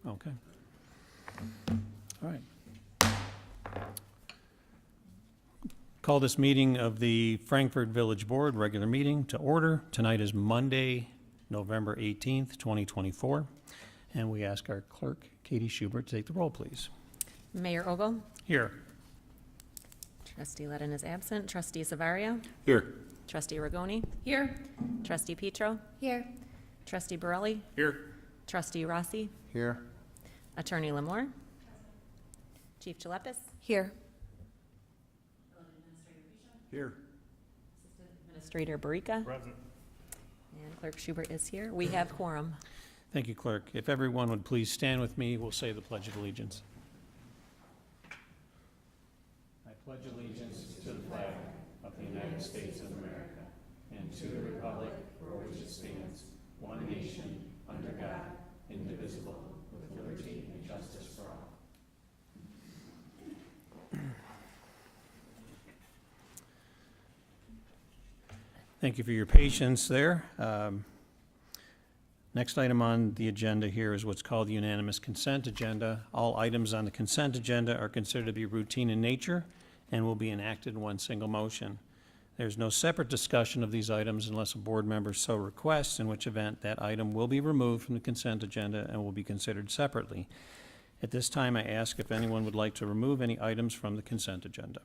Okay. All right. Call this meeting of the Frankfort Village Board, regular meeting, to order. Tonight is Monday, November 18th, 2024. And we ask our clerk, Katie Schubert, to take the roll, please. Mayor Ogle. Here. Trustee Ledden is absent. Trustee Savaria. Here. Trustee Rigoni. Here. Trustee Petro. Here. Trustee Borelli. Here. Trustee Rossi. Here. Attorney Lamore. Chief Chalepis. Here. Here. Administrator Barika. Present. And Clerk Schubert is here. We have quorum. Thank you, clerk. If everyone would please stand with me, we'll say the Pledge of Allegiance. I pledge allegiance to the flag of the United States of America and to the republic for which it stands, one nation, under God, indivisible, with liberty and justice for all. Thank you for your patience there. Next item on the agenda here is what's called the unanimous consent agenda. All items on the consent agenda are considered to be routine in nature and will be enacted in one single motion. There's no separate discussion of these items unless a board member so requests, in which event that item will be removed from the consent agenda and will be considered separately. At this time, I ask if anyone would like to remove any items from the consent agenda.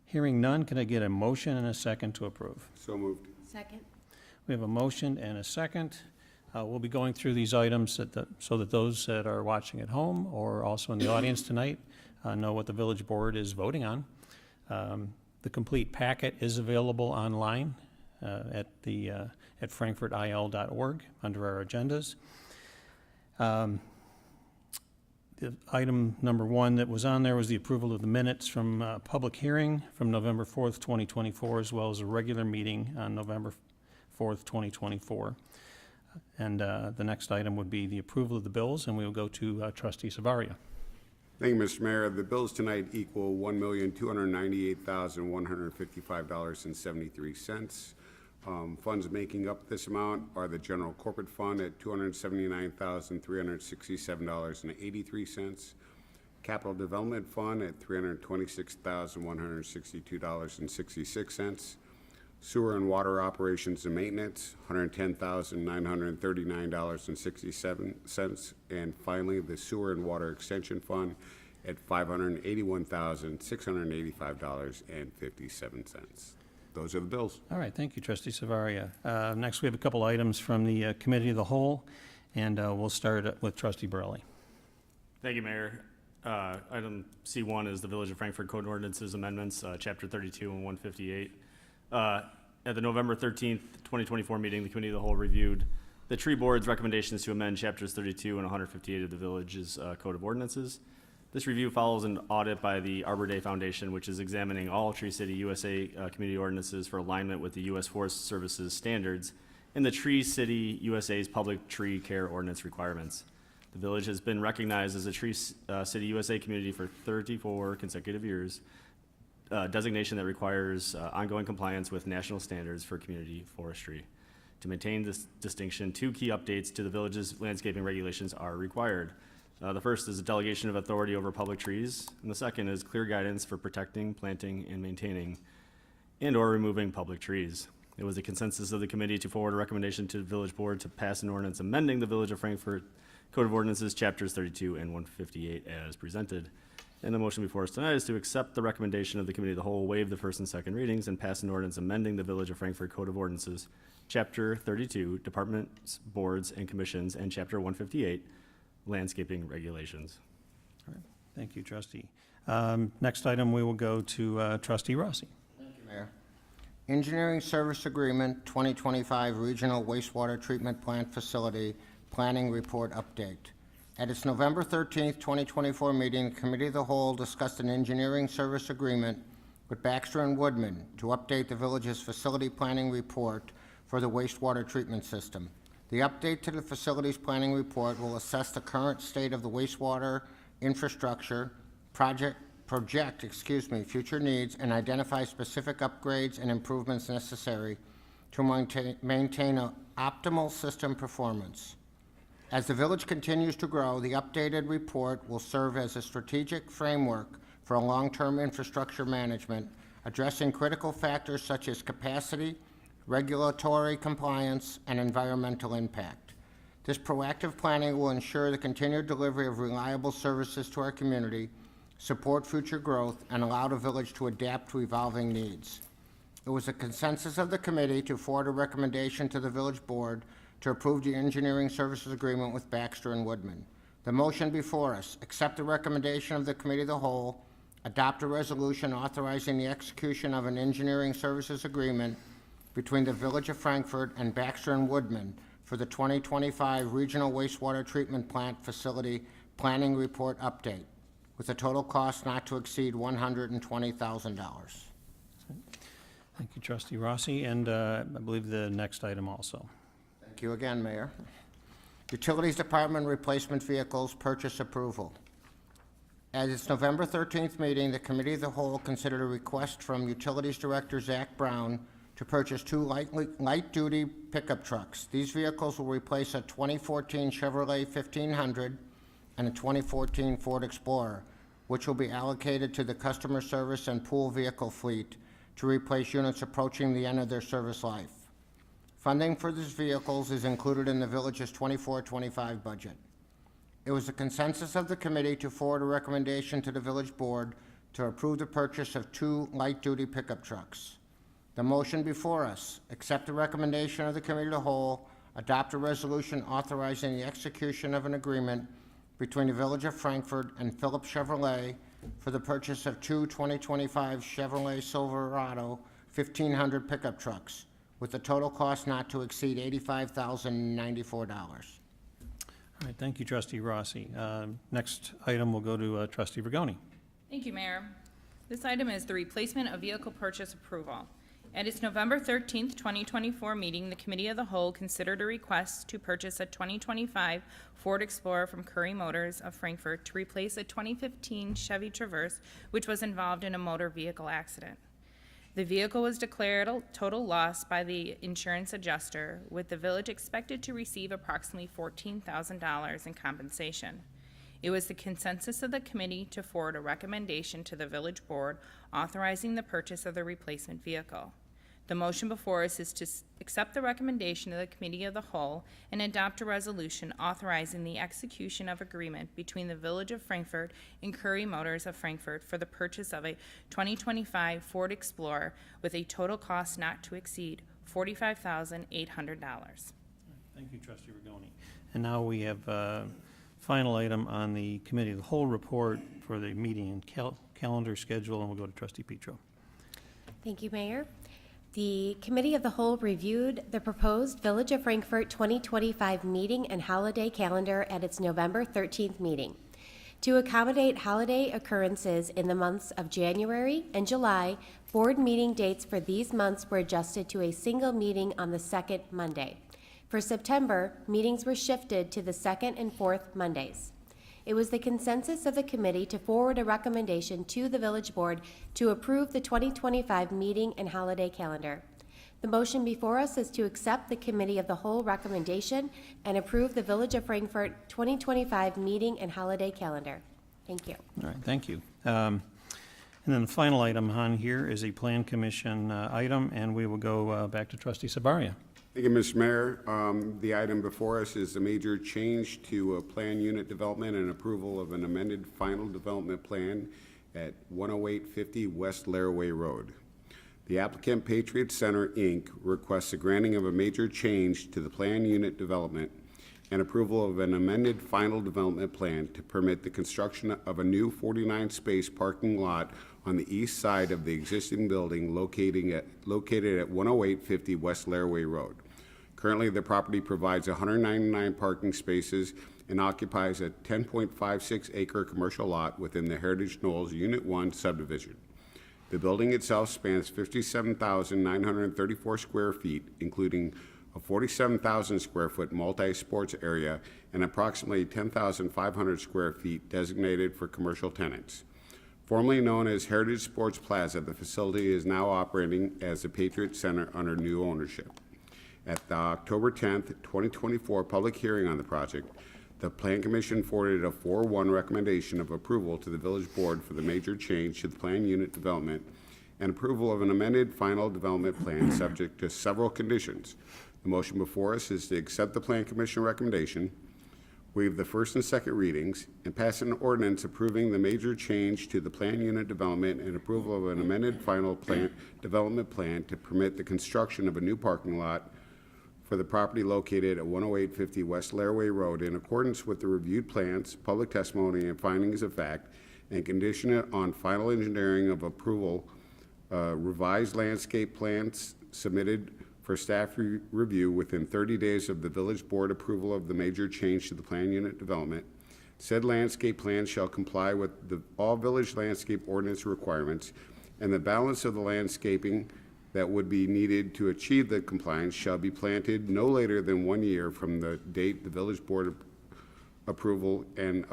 Hearing none, can I get a motion and a second to approve? So moved. Second. We have a motion and a second. We'll be going through these items so that those that are watching at home or also in the audience tonight know what the village board is voting on. The complete packet is available online at frankfortil.org under our agendas. The item number one that was on there was the approval of the minutes from public hearing from November 4th, 2024, as well as a regular meeting on November 4th, 2024. And the next item would be the approval of the bills, and we will go to Trustee Savaria. Thank you, Mr. Mayor. The bills tonight equal $1,298,155.73. Funds making up this amount are the General Corporate Fund at $279,367.83, Capital Development Fund at $326,162.66, Sewer and Water Operations and Maintenance, $110,939.67, and finally, the Sewer and Water Extension Fund at $581,685.57. Those are the bills. All right, thank you, Trustee Savaria. Next, we have a couple items from the Committee of the Whole, and we'll start with Trustee Borelli. Thank you, Mayor. Item C1 is the Village of Frankfort Code Ordinances Amendments, Chapter 32 and 158. At the November 13th, 2024 meeting, the Committee of the Whole reviewed the Tree Board's recommendations to amend Chapters 32 and 158 of the Village's Code of Ordinances. This review follows an audit by the Arbor Day Foundation, which is examining all Tree City USA community ordinances for alignment with the U.S. Forest Service's standards and the Tree City USA's public tree care ordinance requirements. The village has been recognized as a Tree City USA community for 34 consecutive years, designation that requires ongoing compliance with national standards for community forestry. To maintain this distinction, two key updates to the village's landscaping regulations are required. The first is a delegation of authority over public trees, and the second is clear guidance for protecting, planting, and maintaining and/or removing public trees. It was the consensus of the committee to forward a recommendation to the village board to pass an ordinance amending the Village of Frankfort Code of Ordinances, Chapters 32 and 158 as presented. And the motion before us tonight is to accept the recommendation of the Committee of the Whole, waive the first and second readings, and pass an ordinance amending the Village of Frankfort Code of Ordinances, Chapter 32, Departments, Boards, and Commissions, and Chapter 158, Landscaping Regulations. All right, thank you, Trustee. Next item, we will go to Trustee Rossi. Thank you, Mayor. Engineering Service Agreement 2025 Regional Wastewater Treatment Plant Facility Planning Report Update. At its November 13th, 2024 meeting, the Committee of the Whole discussed an engineering service agreement with Baxter and Woodman to update the village's facility planning report for the wastewater treatment system. The update to the facilities planning report will assess the current state of the wastewater infrastructure, project future needs, and identify specific upgrades and improvements necessary to maintain an optimal system performance. As the village continues to grow, the updated report will serve as a strategic framework for a long-term infrastructure management, addressing critical factors such as capacity, regulatory compliance, and environmental impact. This proactive planning will ensure the continued delivery of reliable services to our community, support future growth, and allow the village to adapt to evolving needs. It was a consensus of the committee to forward a recommendation to the village board to approve the engineering services agreement with Baxter and Woodman. The motion before us: accept the recommendation of the committee of the whole, adopt a resolution authorizing the execution of an engineering services agreement between the Village of Frankfort and Baxter and Woodman for the 2025 Regional Wastewater Treatment Plant Facility Planning Report Update, with a total cost not to exceed $120,000. Thank you, Trustee Rossi, and I believe the next item also. Thank you again, Mayor. Utilities Department Replacement Vehicles Purchase Approval. At its November 13th meeting, the Committee of the Whole considered a request from Utilities Director Zach Brown to purchase two light-duty pickup trucks. These vehicles will replace a 2014 Chevrolet 1500 and a 2014 Ford Explorer, which will be allocated to the customer service and pool vehicle fleet to replace units approaching the end of their service life. Funding for these vehicles is included in the village's 24-25 budget. It was a consensus of the committee to forward a recommendation to the village board to approve the purchase of two light-duty pickup trucks. The motion before us: accept the recommendation of the committee of the whole, adopt a resolution authorizing the execution of an agreement between the Village of Frankfort and Phillips Chevrolet for the purchase of two 2025 Chevrolet Silverado 1500 pickup trucks, with a total cost not to exceed $85,094. All right, thank you, Trustee Rossi. Next item will go to Trustee Vergoni. Thank you, Mayor. This item is the replacement of vehicle purchase approval. At its November 13th, 2024 meeting, the Committee of the Whole considered a request to purchase a 2025 Ford Explorer from Curry Motors of Frankfort to replace a 2015 Chevy Traverse, which was involved in a motor vehicle accident. The vehicle was declared a total loss by the insurance adjuster, with the village expected to receive approximately $14,000 in compensation. It was the consensus of the committee to forward a recommendation to the village board authorizing the purchase of the replacement vehicle. The motion before us is to accept the recommendation of the Committee of the Whole and adopt a resolution authorizing the execution of agreement between the Village of Frankfort and Curry Motors of Frankfort for the purchase of a 2025 Ford Explorer with a total cost not to exceed $45,800. Thank you, Trustee Vergoni. And now we have a final item on the Committee of the Whole report for the meeting and calendar schedule, and we'll go to Trustee Petro. Thank you, Mayor. The Committee of the Whole reviewed the proposed Village of Frankfort 2025 meeting and holiday calendar at its November 13th meeting. To accommodate holiday occurrences in the months of January and July, board meeting dates for these months were adjusted to a single meeting on the second Monday. For September, meetings were shifted to the second and fourth Mondays. It was the consensus of the committee to forward a recommendation to the village board to approve the 2025 meeting and holiday calendar. The motion before us is to accept the Committee of the Whole recommendation and approve the Village of Frankfort 2025 meeting and holiday calendar. Thank you. All right, thank you. And then the final item on here is a Plan Commission item, and we will go back to Trustee Sabaria. Thank you, Mr. Mayor. The item before us is a major change to plan unit development and approval of an amended final development plan at 10850 West Laraway Road. The applicant, Patriot Center, Inc., requests the granting of a major change to the plan unit development and approval of an amended final development plan to permit the construction of a new 49-space parking lot on the east side of the existing building located at 10850 West Laraway Road. Currently, the property provides 199 parking spaces and occupies a 10.56-acre commercial lot within the Heritage Knolls Unit 1 subdivision. The building itself spans 57,934 square feet, including a 47,000 square foot multi-sports area and approximately 10,500 square feet designated for commercial tenants. Formerly known as Heritage Sports Plaza, the facility is now operating as the Patriot Center under new ownership. At the October 10th, 2024 public hearing on the project, the Plan Commission forwarded a 4-1 recommendation of approval to the Village Board for the major change to the plan unit development and approval of an amended final development plan subject to several conditions. The motion before us is to accept the Plan Commission recommendation, waive the first and second readings, and pass an ordinance approving the major change to the plan unit development and approval of an amended final plan development plan to permit the construction of a new parking lot for the property located at 10850 West Laraway Road in accordance with the reviewed plans, public testimony, and findings of fact, and condition it on final engineering of approval, revised landscape plans submitted for staff review within 30 days of the village board approval of the major change to the plan unit development. Said landscape plan shall comply with all village landscape ordinance requirements, and the balance of the landscaping that would be needed to achieve the compliance shall be planted no later than 1 year from the date the village board approval, and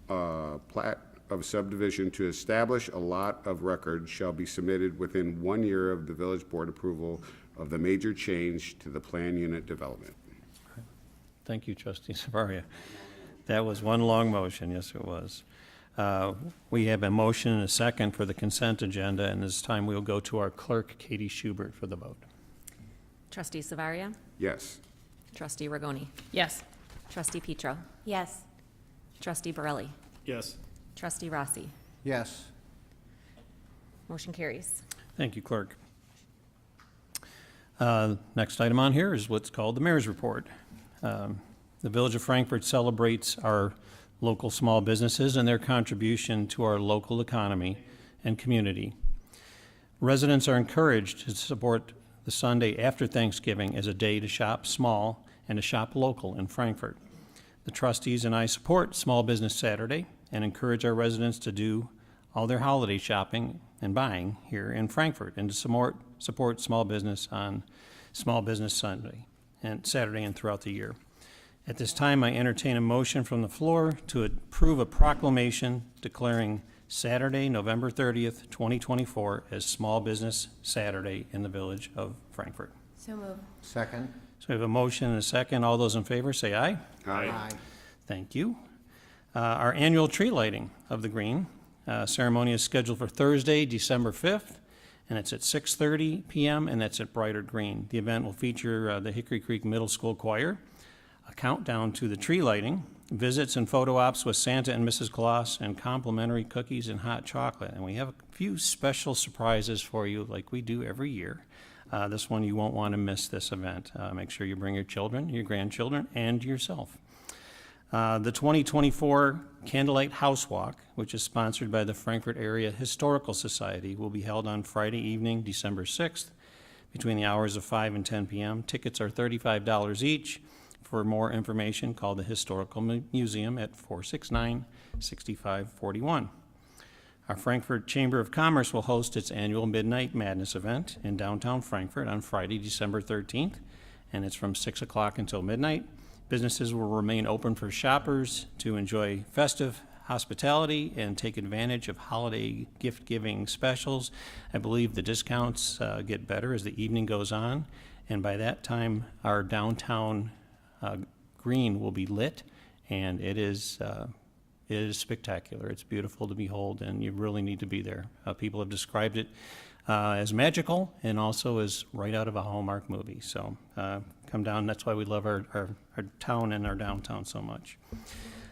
a plat of subdivision to establish a lot of record shall be submitted within 1 year of the village board approval of the major change to the plan unit development. Thank you, Trustee Savaria. That was one long motion, yes, it was. We have a motion and a second for the consent agenda, and this time we'll go to our clerk, Katie Schubert, for the vote. Trustee Savaria? Yes. Trustee Rigoni? Yes. Trustee Petro? Yes. Trustee Borelli? Yes. Trustee Rossi? Yes. Motion carries. Thank you, clerk. Next item on here is what's called the mayor's report. The Village of Frankfort celebrates our local small businesses and their contribution to our local economy and community. Residents are encouraged to support the Sunday after Thanksgiving as a day to shop small and to shop local in Frankfort. The trustees and I support Small Business Saturday and encourage our residents to do all their holiday shopping and buying here in Frankfort and to support small business on Small Business Sunday and Saturday and throughout the year. At this time, I entertain a motion from the floor to approve a proclamation declaring Saturday, November 30th, 2024 as Small Business Saturday in the Village of Frankfort. So moved. Second. So we have a motion and a second. All those in favor say aye. Aye. Thank you. Our annual tree lighting of the green ceremony is scheduled for Thursday, December 5th, and it's at 6:30 p.m., and that's at Brighter Green. The event will feature the Hickory Creek Middle School Choir, a countdown to the tree lighting, visits and photo ops with Santa and Mrs. Claus, and complimentary cookies and hot chocolate. And we have a few special surprises for you like we do every year. This one, you won't want to miss this event. Make sure you bring your children, your grandchildren, and yourself. The 2024 Candlelight House Walk, which is sponsored by the Frankfort Area Historical Society, will be held on Friday evening, December 6th, between the hours of 5 and 10 p.m. Tickets are $35 each. For more information, call the Historical Museum at 469-6541. Our Frankfort Chamber of Commerce will host its annual Midnight Madness event in downtown Frankfort on Friday, December 13th, and it's from 6 o'clock until midnight. Businesses will remain open for shoppers to enjoy festive hospitality and take advantage of holiday gift-giving specials. I believe the discounts get better as the evening goes on, and by that time, our downtown green will be lit, and it is spectacular. It's beautiful to behold, and you really need to be there. People have described it as magical and also as right out of a Hallmark movie. So come down. That's why we love our town and our downtown so much.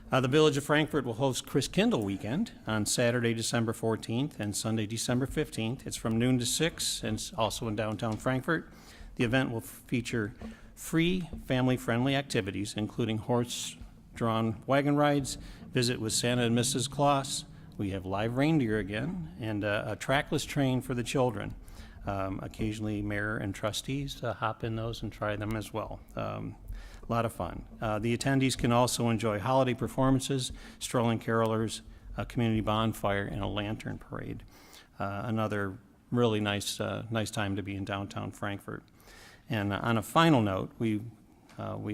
The Village of Frankfort will host Chris Kindle Weekend on Saturday, December 14th and Sunday, December 15th. It's from noon to 6, and it's also in downtown Frankfort. The event will feature free, family-friendly activities, including horse-drawn wagon rides, visit with Santa and Mrs. Claus. We have live reindeer again, and a trackless train for the children. Occasionally, mayor and trustees hop in those and try them as well. A lot of fun. The attendees can also enjoy holiday performances, strolling carolers, a community bonfire, and a lantern parade. Another really nice time to be in downtown Frankfort. And on a final note, we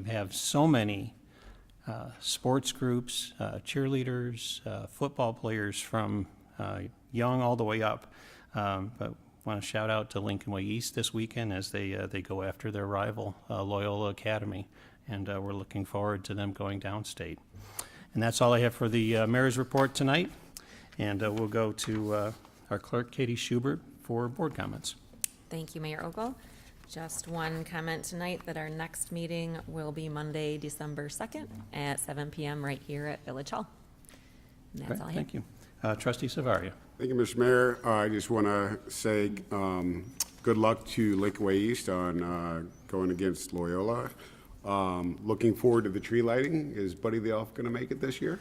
have so many sports groups, cheerleaders, football players from young all the way up. But Want to shout out to Lincoln Way East this weekend as they go after their rival, Loyola Academy, and we're looking forward to them going downstate. And that's all I have for the mayor's report tonight, and we'll go to our clerk, Katie Schubert, for board comments. Thank you, Mayor Ogle. Just one comment tonight that our next meeting will be Monday, December 2nd at 7 PM right here at Village Hall. And that's Great, all I have. thank you. Trustee Savaria. Thank you, Mr. Mayor. I just want to say good luck to Lincoln Way East on going against Loyola. Looking forward to the tree lighting. Is Buddy the Elf going to make it this year?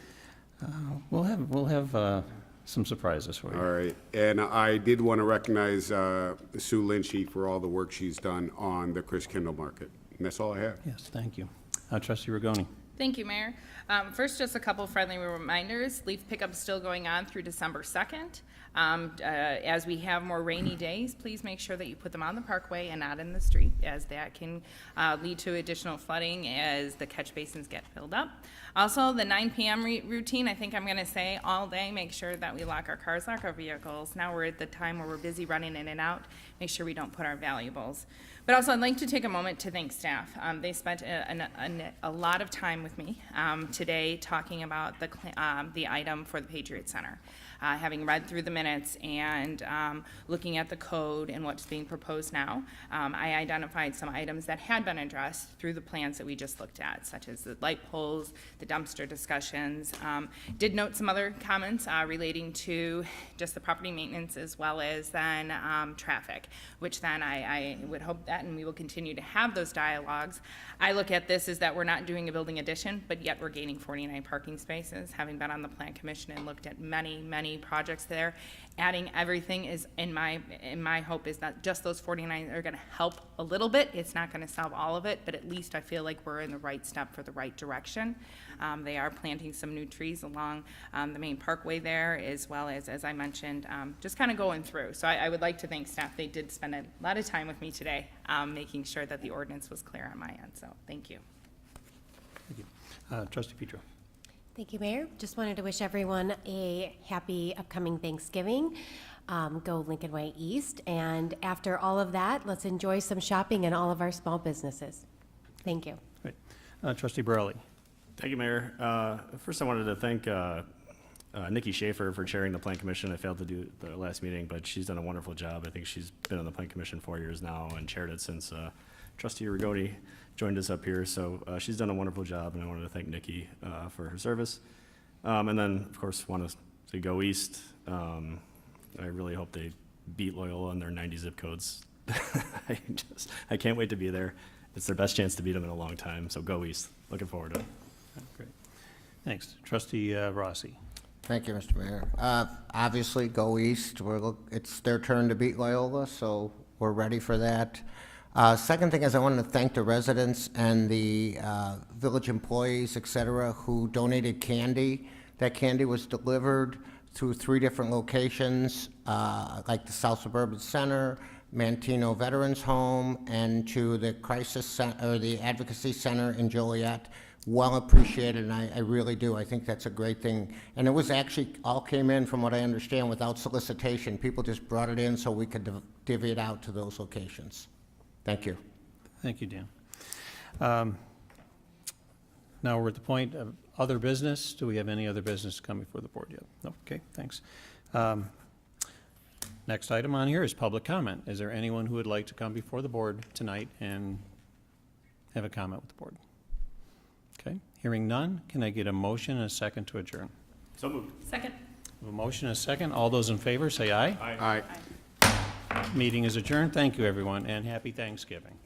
We'll have some surprises for you. All right. And I did want to recognize Sue Lynchy for all the work she's done on the Chris Kendall Market. And that's all I have. Yes, thank you. Trustee Rigoni. Thank you, Mayor. First, just a couple friendly reminders. Leaf pickup is still going on through December 2nd. As we have more rainy days, please make sure that you put them on the parkway and not in the street, as that can lead to additional flooding as the catch basins get filled up. Also, the 9 p.m. routine, I think I'm going to say all day, make sure that we lock our cars, lock our vehicles. Now we're at the time where we're busy running in and out. Make sure we don't put our valuables. But also, I'd like to take a moment to thank staff. They spent a lot of time with me today talking about the item for the Patriot Center. Having read through the minutes and looking at the code and what's being proposed now, I identified some items that had been addressed through the plans that we just looked at, such as the light poles, the dumpster discussions. Did note some other comments relating to just the property maintenance as well as then traffic, which then I would hope that, and we will continue to have those dialogues. I look at this as that we're not doing a building addition, but yet we're gaining 49 parking spaces. Having been on the Plan Commission and looked at many projects there, adding everything is in my hope is that just those 49 are going to help a little bit. It's not going to solve all of it, but at least I feel like we're in the right step for the right direction. They are planting some new trees along the main parkway there, as well as I mentioned, just kind of going through. So I would like to thank staff. They did spend a lot of time with me today, making sure that the ordinance was clear on my end. So thank you. Thank you. Trustee Petro. Thank you, Mayor. Just wanted to wish everyone a happy upcoming Thanksgiving. Go Lincoln Way East. And after all of that, let's enjoy some shopping in all of our small businesses. Thank you. Great. Trustee Burley. Thank you, Mayor. First, I wanted to thank Nikki Schaefer for chairing the Plan Commission. I failed to do the last meeting, but she's done a wonderful job. I think she's been on the Plan Commission 4 years now and chaired it since Trustee Rigoni joined us up here. So she's done a wonderful job, and I wanted to thank Nikki for her service. And then, of course, want to say go East. I really hope they beat Loyola in their 90 zip codes. I can't wait to be there. It's their best chance to beat them in a long time, so go East. Looking forward to it. Great. Thanks. Trustee Rossi. Thank you, Mr. Mayor. Obviously, go East. It's their turn to beat Loyola, so we're ready for that. Second thing is I wanted to thank the residents and the village employees, et cetera, who donated candy. That candy was delivered through 3 different locations, like the South Suburban Center, Mantino Veterans Home, and to the Crisis Center, or the Advocacy Center in Joliet. Well appreciated, and I really do. I think that's a great thing. And it was actually, all came in, from what I understand, without solicitation. People just brought it in so we could divvy it out to those locations. Thank you. Thank you, Dan. Now we're at the point of other business. Do we have any other business coming before the board yet? No? Okay, thanks. Next item on here is public comment. Is there anyone who would like to come before the board tonight and have a comment with the board? Okay, hearing none, can I get a motion and a second to adjourn? So moved. Second. A motion and a second. All those in favor, say aye. Aye. Aye. Meeting is adjourned. Thank you, everyone, and happy Thanksgiving.